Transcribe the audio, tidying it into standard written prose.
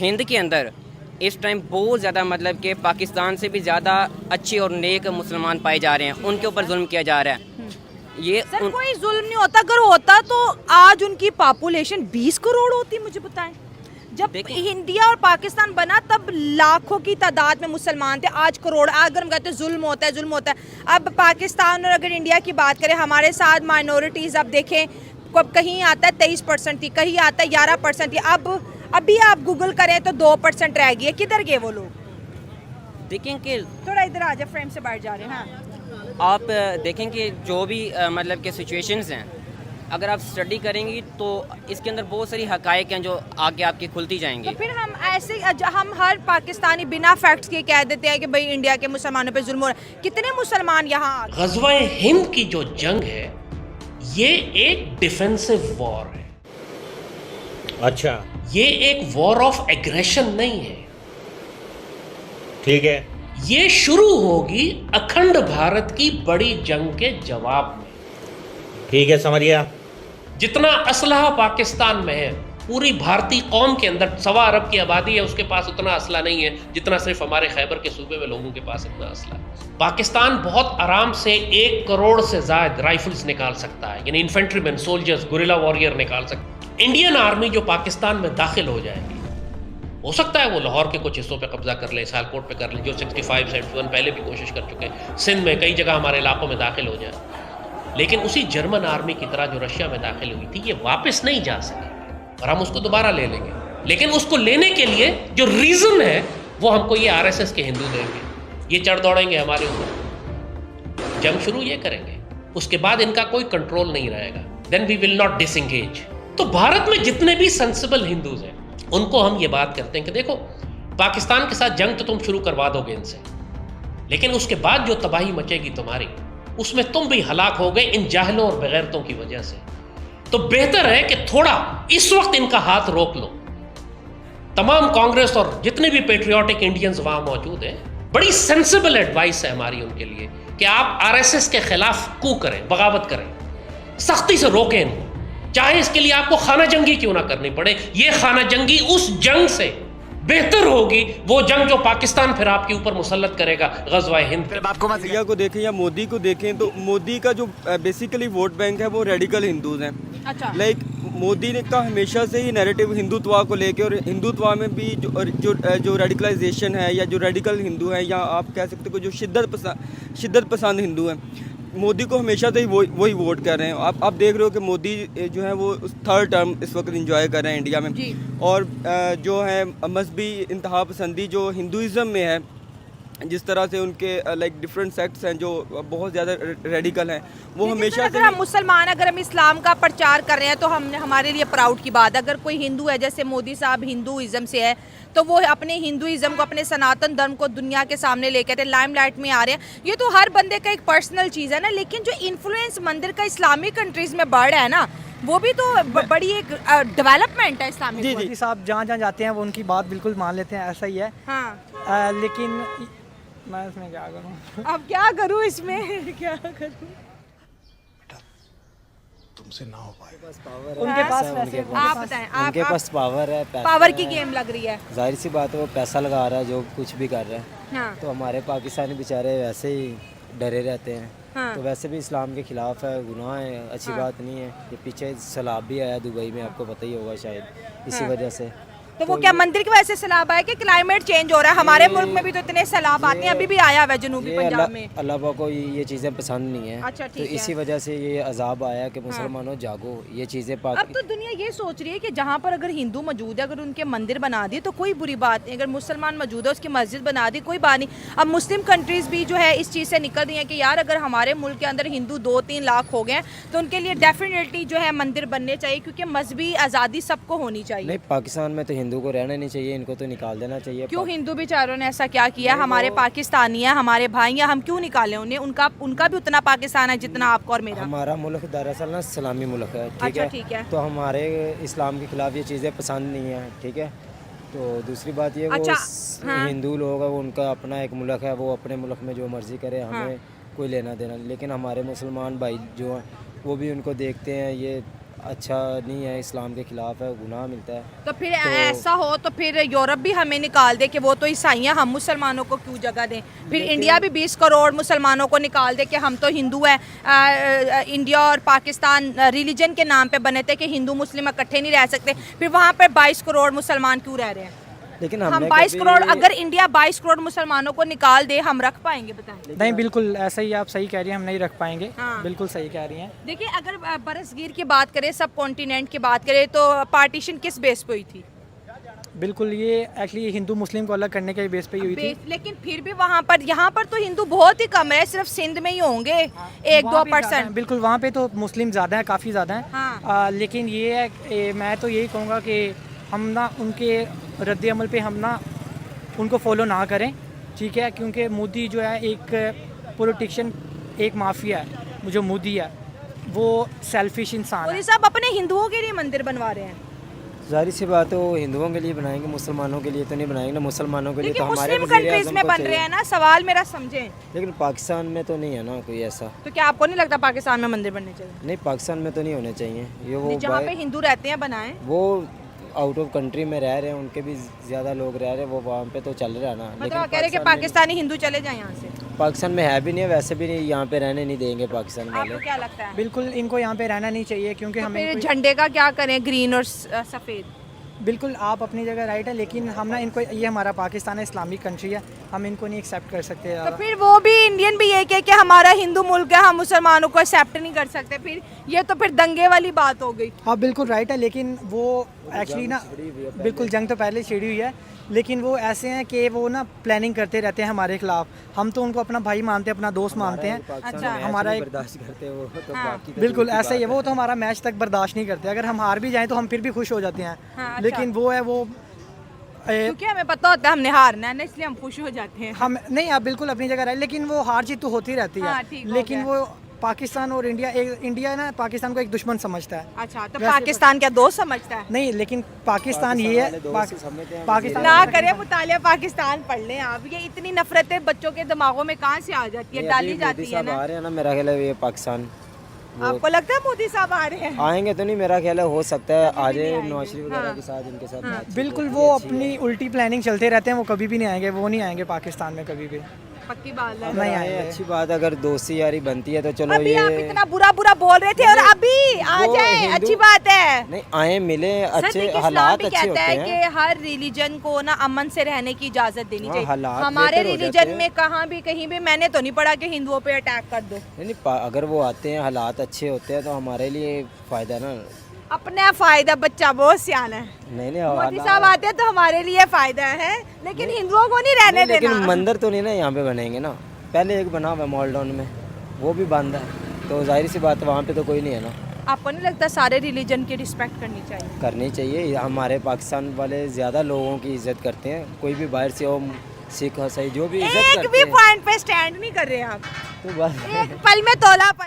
हिंद के अंदर इस टाइम बहुत ज़्यादा मतलब कि पाकिस्तान से भी ज़्यादा अच्छे और नेक मुसलमान पाए जा रहे हैं, उनके ऊपर जुल्म किया जा रहा है। ये सर कोई जुल्म नहीं होता, अगर होता तो आज उनकी पॉपुलेशन 20 करोड़ होती, मुझे बताएं। जब इंडिया और पाकिस्तान बना तब लाखों की तादाद में मुसलमान थे, आज करोड़। अगर हम कहते हैं जुल्म होता है, जुल्म होता है। अब पाकिस्तान और अगर इंडिया की बात करें, हमारे साथ माइनॉरिटीज़ अब देखें, कहीं आता है 23% थी, कहीं आता है 11% थी, अब अभी आप गूगल करें तो 2% रह गई है। किधर गए वो लोग? देखें कि थोड़ा इधर आ जाए, फ्रेम से बैठ जा रहे हैं। हाँ, आप देखें कि जो भी मतलब के सिचुएशंस हैं, अगर आप स्टडी करेंगी तो इसके अंदर बहुत सारी हकायक हैं जो आगे आपकी खुलती जाएंगी। तो फिर हम ऐसे हम हर पाकिस्तानी बिना फैक्ट्स के कह देते हैं कि भाई इंडिया के मुसलमानों पे जुल्म हो रहा है। कितने मुसलमान यहाँ आ गए? ग़ज़वा हिंद की जो जंग है ये एक डिफेंसिव वॉर है। अच्छा, ये एक वॉर ऑफ एग्रेशन नहीं है। ठीक है। ये शुरू होगी अखंड भारत की बड़ी जंग के जवाब में। ठीक है, समझ गया। जितना असलहा पाकिस्तान में है, पूरी भारतीय कौम के अंदर 1.25 अरब की आबादी है, उसके पास उतना असला नहीं है जितना सिर्फ हमारे खैबर के सूबे में लोगों के पास इतना असला है। पाकिस्तान बहुत आराम से 1 करोड़ से ज़्यादा राइफल्स निकाल सकता है, यानी इन्फेंट्रीमैन, सोल्जर्स, गुरिल्ला वॉरियर निकाल सकता है। इंडियन आर्मी जो पाकिस्तान में दाखिल हो जाएगी, हो सकता है वो लाहौर के कुछ हिस्सों पे कब्जा कर ले, सियालकोट पे कर ले, जो 65, 71 पहले भी कोशिश कर चुके हैं। सिंध में कई जगह हमारे इलाकों में दाखिल हो जाए, लेकिन उसी जर्मन आर्मी की तरह जो रशिया में दाखिल हुई थी, ये वापस नहीं जा सके और हम उसको दोबारा ले लेंगे। लेकिन उसको लेने के लिए जो रीज़न है वो हमको ये आरएसएस के हिंदू देंगे। ये चढ़ दौड़ेंगे हमारे ऊपर, जंग शुरू ये करेंगे, उसके बाद इनका कोई कंट्रोल नहीं रहेगा। Then we will not disengage. तो भारत में जितने भी सेंसिबल हिंदूज हैं उनको हम ये बात करते हैं कि देखो, पाकिस्तान के साथ जंग तो तुम शुरू करवा दोगे इनसे, लेकिन उसके बाद जो तबाही मचेगी तुम्हारी, उसमें तुम भी हलाक हो गए इन जाहिलों और बेगैरतों की वजह से। तो बेहतर है कि थोड़ा इस वक्त इनका हाथ रोक लो। तमाम कांग्रेस और जितने भी पेट्रियाटिक इंडियंस वहां मौजूद हैं, बड़ी सेंसिबल एडवाइस है हमारी उनके लिए कि आप आरएसएस के खिलाफ कू करें, बगावत करें, सख्ती से रोकें इनको, चाहे इसके लिए आपको खाना जंगी क्यों ना करनी पड़े। ये खाना जंगी उस जंग से बेहतर होगी, वो जंग जो पाकिस्तान फिर आपके ऊपर मुसल्लत करेगा ग़ज़वा हिंद पे। इंडिया को देखें या मोदी को देखें तो मोदी का जो बेसिकली वोट बैंक है वो रेडिकल हिंदूज हैं। अच्छा। लाइक मोदी ने का हमेशा से ही नैरेटिव हिंदुत्व को लेके, और हिंदुत्व में भी जो रेडिकलाइजेशन है या जो रेडिकल हिंदू है, या आप कह सकते हो जो शिद्दत पसंद हिंदू हैं, मोदी को हमेशा से ही वही वोट कर रहे हैं। आप देख रहे हो कि मोदी जो है वो 3rd टर्म इस वक्त एंजॉय कर रहे हैं इंडिया में। और जो है मजहबी इंतहा पसंदी जो हिंदुज़म में है, जिस तरह से उनके लाइक डिफरेंट सेक्ट्स हैं जो बहुत ज़्यादा रेडिकल हैं, वो हमेशा अगर हम मुसलमान, अगर हम इस्लाम का प्रचार कर रहे हैं तो हम, हमारे लिए प्राउड की बात है। अगर कोई हिंदू है, जैसे मोदी साहब हिंदुइज्म से है, तो वो अपने हिंदुइज्म को, अपने सनातन धर्म को दुनिया के सामने लेकर थे, लाइमलाइट में आ रहे हैं। ये तो हर बंदे का एक पर्सनल चीज़ है ना, लेकिन जो इन्फ्लुएंस मंदिर का इस्लामिक कंट्रीज़ में बढ़ रहा है ना, वो भी तो बड़ी एक डेवलपमेंट है इस्लामिक। जी जी साहब जहाँ जहाँ जाते हैं वो उनकी बात बिल्कुल मान लेते हैं, ऐसा ही है। हाँ। लेकिन मैं इसमें क्या करूँ? अब क्या करूँ इसमें क्या करूँ? तुमसे ना हो पाएगा। उनके पास आप बताएं, उनके पास पावर है, पावर की गेम लग रही है। जाहिर सी बात है वो पैसा लगा रहा है, जो कुछ भी कर रहा है। हाँ। तो हमारे पाकिस्तानी बेचारे वैसे ही डरे रहते हैं। हाँ। तो वैसे भी इस्लाम के खिलाफ है, गुनाह है, अच्छी बात नहीं है। ये पीछे सैलाब भी आया दुबई में, आपको पता ही होगा शायद, इसी वजह से। तो वो क्या मंदिर की वजह से सैलाब आया कि क्लाइमेट चेंज हो रहा है? हमारे मुल्क में भी तो इतने सैलाब आते हैं, अभी भी आया हुआ है जनूबी पंजाब में। अल्लाह पाक को ये चीज़ें पसंद नहीं है। अच्छा, तो इसी वजह से ये अजाब आया कि मुसलमानों जागो, ये चीज़ें अब तो दुनिया ये सोच रही है कि जहाँ पर अगर हिंदू मौजूद है, अगर उनके मंदिर बना दिए तो कोई बुरी बात नहीं, अगर मुसलमान मौजूद है उसकी मस्जिद बना दी, कोई बात नहीं। अब मुस्लिम कंट्रीज भी जो है इस चीज़ से निकल रही हैं कि यार अगर हमारे मुल्क के अंदर हिंदू 2-3 लाख हो गए तो उनके लिए डेफिनेटली जो है मंदिर बनने चाहिए, क्योंकि मजहबी आज़ादी सबको होनी चाहिए। नहीं, पाकिस्तान में तो हिंदू को रहना नहीं चाहिए, इनको तो निकाल देना चाहिए। क्यों हिंदू बेचारों ने ऐसा क्या किया? हमारे पाकिस्तानी है, हमारे भाई हैं, हम क्यों निकालें उन्हें? उनका भी उतना पाकिस्तान है जितना आपका और मेरा। हमारा मुल्क दरअसल ना इस्लामी मुल्क है, ठीक अच्छा, है? ठीक है। तो हमारे इस्लाम के खिलाफ ये चीज़ें पसंद नहीं है, ठीक है? तो दूसरी बात ये अच्छा, वो हिंदू लोग हैं, वो उनका अपना एक मुल्क है, वो अपने मुल्क में जो मर्जी करे, हमें कोई लेना देना। लेकिन हमारे मुसलमान भाई जो हैं वो भी उनको देखते हैं, ये अच्छा नहीं है, इस्लाम के खिलाफ है, गुनाह मिलता है। तो फिर ऐसा हो तो फिर यूरोप भी हमें निकाल दे कि वो तो ईसाई हैं, हम मुसलमानों को क्यों जगह दें? फिर इंडिया भी 20 करोड़ मुसलमानों को निकाल दे कि हम तो हिंदू हैं। इंडिया और पाकिस्तान रिलीजन के नाम पे बने थे कि हिंदू मुस्लिम इकट्ठे नहीं रह सकते, फिर वहाँ पे 22 करोड़ मुसलमान क्यों रह रहे हैं? लेकिन हम हमने 22 कभी- करोड़, अगर इंडिया 22 करोड़ मुसलमानों को निकाल दे, हम रख पाएंगे? बताएं। नहीं बिल्कुल ऐसा ही आप सही कह रही हैं, हम नहीं रख पाएंगे। हाँ। बिल्कुल सही कह रही हैं। देखिए, अगर बरसगीर की बात करें, सब कॉन्टिनेंट की बात करें, तो पार्टीशन किस बेस पे हुई थी? बिल्कुल ये एक्चुअली हिंदू मुस्लिम को अलग करने के बेस पे ही हुई थी। लेकिन फिर भी वहाँ पर, यहाँ पर तो हिंदू बहुत ही कम है, सिर्फ सिंध में ही होंगे 1-2%। वहाँ पे ज़्यादा हैं, बिल्कुल वहाँ पे तो मुस्लिम ज़्यादा है, काफ़ी ज़्यादा हैं। हाँ। लेकिन ये है मैं तो यही कहूँगा कि हम ना उनके रद्द अमल पे हम ना उनको फॉलो ना करें, ठीक है? क्योंकि मोदी जो है एक पॉलिटिशियन, एक माफिया है जो मोदी है, वो सेल्फिश इंसान है। मोदी साहब अपने हिंदुओं के लिए मंदिर बनवा रहे हैं। जाहिर सी बात है, वो हिंदुओं के लिए बनाएंगे, मुसलमानों के लिए तो नहीं बनाएंगे ना। मुसलमानों के लिए लेकिन तो हमारे मुस्लिम वज़ीर कंट्रीज आज़म में को बन चाहिए। रहे हैं ना, सवाल मेरा समझें। लेकिन पाकिस्तान में तो नहीं है ना कोई ऐसा। तो क्या आपको नहीं लगता पाकिस्तान में मंदिर बनने चाहिए? नहीं, पाकिस्तान में तो नहीं होने चाहिए ये। वो जहाँ पे हिंदू रहते हैं बनाएं। वो आउट ऑफ कंट्री में रह रहे हैं, उनके भी ज़्यादा लोग रह रहे हैं, वो वहाँ पे तो चल रहा है ना। मतलब आप कह रहे हैं कि पाकिस्तानी हिंदू चले जाएं यहाँ से? पाकिस्तान में है भी नहीं है, वैसे भी नहीं, यहाँ पे रहने नहीं देंगे पाकिस्तान वाले। आपको क्या लगता है? बिल्कुल इनको यहाँ पे रहना नहीं चाहिए, क्योंकि तो हमें फिर कोई- झंडे का क्या करें, ग्रीन और सफ़ेद? बिल्कुल आप अपनी जगह राइट है, लेकिन हम ना इनको, ये हमारा पाकिस्तान है, इस्लामिक कंट्री है, हम इनको नहीं एक्सेप्ट कर सकते तो ज़्यादा। फिर वो भी इंडियन भी ये कहे कि हमारा हिंदू मुल्क है, हम मुसलमानों को एक्सेप्ट नहीं कर सकते, फिर ये तो फिर दंगे वाली बात हो गई। हाँ बिल्कुल राइट है, लेकिन वो एक्चुअली ना बिल्कुल जंग तो पहले छिड़ी हुई है, लेकिन वो ऐसे हैं कि वो ना प्लानिंग करते रहते हैं हमारे खिलाफ। हम तो उनको अपना भाई मानते हैं, अपना दोस्त मानते हैं। अच्छा। हमारा एक बर्दाश्त करते हैं वो तो हाँ। बाकी तो बिल्कुल दूर की ऐसा ही है, बात वो तो हमारा मैच तक बर्दाश्त नहीं करते। अगर हम हार भी जाएं तो हम फिर भी खुश हो जाते हैं। हाँ, अच्छा। लेकिन वो है वो क्योंकि हमें पता होता है हमने हारना है ना, इसलिए हम खुश हो जाते हैं। हम नहीं, आप बिल्कुल अपनी जगह रहे, लेकिन वो हार जीत तो होती रहती हाँ, है। ठीक हो लेकिन गया। वो पाकिस्तान और इंडिया, इंडिया ना पाकिस्तान को एक दुश्मन समझता है। अच्छा, तो वैसे पाकिस्तान क्या दोस्त समझता है? नहीं, लेकिन पाकिस्तान ये है, वाले दोस्त ही समझते हैं, पाकिस्तान ना करें मुतालिया, पाकिस्तान पढ़ लें आप। ये इतनी नफरतें बच्चों के दिमागों में कहाँ से आ जाती है, नहीं, डाली अभी जाती मोदी है साहब ना? आ रहे हैं ना, मेरा ख्याल है ये पाकिस्तान वो आपको लगता है मोदी साहब आ रहे हैं? आएंगे तो नहीं, मेरा ख्याल है हो सकता है आ जाए आएंगे। नवाज शरीफ वगैरह हाँ। के साथ, इनके साथ बातचीत बिल्कुल होती वो है, अच्छी अपनी है। उल्टी प्लानिंग चलते रहते हैं, वो कभी भी नहीं आएंगे, वो नहीं आएंगे पाकिस्तान में कभी भी। पक्की बात है। अगर नहीं आए, आएंगे। अच्छी बात, अगर दोस्ती यारी बनती है तो चलो। अभी ये आप इतना बुरा बुरा बोल रहे थे और अभी आ वो जाए, हिंदू- अच्छी बात है। नहीं आए मिले, सर, अच्छे देखिए, इस्लाम हालात भी अच्छे कहता होते है हैं। कि हर रिलीजन को ना अमन से रहने की इजाजत देनी हाँ, चाहिए। हालात हमारे बेहतर हो जाते रिलीजन हैं। में कहाँ भी कहीं भी मैंने तो नहीं पढ़ा कि हिंदुओं पे अटैक कर दो। नहीं, अगर वो आते हैं, हालात अच्छे होते हैं तो हमारे लिए फ़ायदा ना। अपना फायदा, बच्चा बहुत सियाना है। नहीं नहीं, मोदी हालात- साहब आते हैं तो हमारे लिए फायदा है, लेकिन हिंदुओं को नहीं रहने नहीं, लेकिन देना। मंदिर तो नहीं ना यहाँ पे बनेंगे ना। पहले एक बना हुआ है मॉल टाउन में, वो भी बंद है, तो जाहिर सी बात है वहाँ पे तो कोई नहीं है ना। आपको नहीं लगता सारे रिलीजन की रिस्पेक्ट करनी चाहिए? करनी चाहिए। हमारे पाकिस्तान वाले ज़्यादा लोगों की इज्जत करते हैं, कोई भी बाहर से हो, सिख हो, सही जो भी इज्जत एक करते भी हैं पॉइंट पे स्टैंड नहीं कर रहे आप। तो बस एक पल में तोला पल